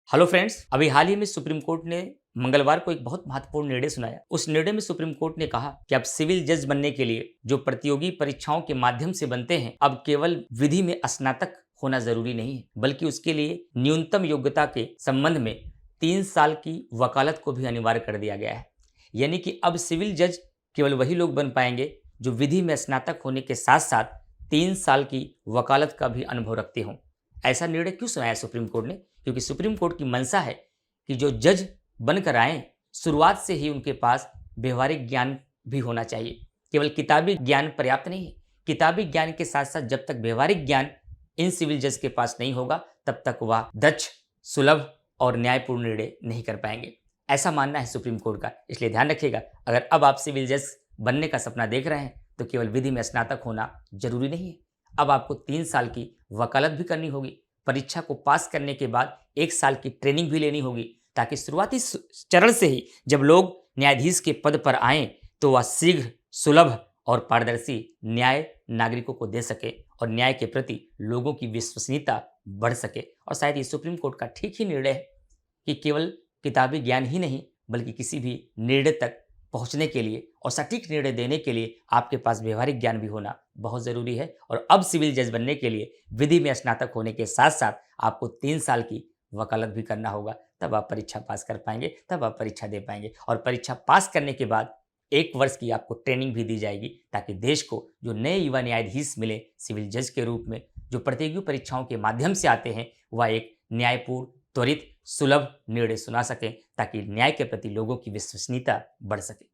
Hello friends, अभी हाल ही में supreme court ने मंगलवार को एक बहुत महत्वपूर्ण निर्णय सुनाया। उस निर्णय में सुप्रीम कोर्ट ने कहा कि अब सिविल जज बनने के लिए जो प्रतियोगी परीक्षाओं के माध्यम से बनते हैं, अब केवल विधि में स्नातक होना जरूरी नहीं है, बल्कि उसके लिए न्यूनतम योग्यता के संबंध में 3 साल की वकालत को भी अनिवार्य कर दिया गया है। यानी कि अब सिविल जज केवल वही लोग बन पाएंगे जो विधि में स्नातक होने के साथ साथ 3 साल की वकालत का भी अनुभव रखते हों। ऐसा निर्णय क्यों सुनाया सुप्रीम कोर्ट ने? क्योंकि सुप्रीम कोर्ट की मंशा है कि जो जज बनकर आए, शुरुआत से ही उनके पास व्यवहारिक ज्ञान भी होना चाहिए। केवल किताबी ज्ञान पर्याप्त नहीं है। किताबी ज्ञान के साथ साथ जब तक व्यवहारिक ज्ञान इन सिविल जज के पास नहीं होगा, तब तक वह दक्ष, सुलभ और न्यायपूर्ण निर्णय नहीं कर पाएंगे। ऐसा मानना है सुप्रीम कोर्ट का। इसलिए ध्यान रखिएगा, अगर अब आप सिविल जज बनने का सपना देख रहे हैं तो केवल विधि में स्नातक होना जरूरी नहीं है। अब आपको 3 साल की वकालत भी करनी होगी। परीक्षा को पास करने के बाद 1 साल की ट्रेनिंग भी लेनी होगी, ताकि शुरुआती चरण से ही जब लोग न्यायाधीश के पद पर आएं तो वह शीघ्र, सुलभ और पारदर्शी न्याय नागरिकों को दे सके और न्याय के प्रति लोगों की विश्वसनीयता बढ़ सके। और शायद ये सुप्रीम कोर्ट का ठीक ही निर्णय है कि केवल किताबी ज्ञान ही नहीं, बल्कि किसी भी निर्णय तक पहुंचने के लिए और सटीक निर्णय देने के लिए आपके पास व्यवहारिक ज्ञान भी होना बहुत जरूरी है। और अब सिविल जज बनने के लिए विधि में स्नातक होने के साथ साथ आपको 3 साल की वकालत भी करना होगा। तब आप परीक्षा पास कर पाएंगे, तब आप परीक्षा दे पाएंगे। और परीक्षा पास करने के बाद 1 वर्ष की आपको ट्रेनिंग भी दी जाएगी, ताकि देश को जो नए युवा न्यायाधीश मिले सिविल जज के रूप में, जो प्रतियोगी परीक्षाओं के माध्यम से आते हैं, वह एक न्यायपूर्ण, त्वरित, सुलभ निर्णय सुना सकें, ताकि न्याय के प्रति लोगों की विश्वसनीयता बढ़ सके।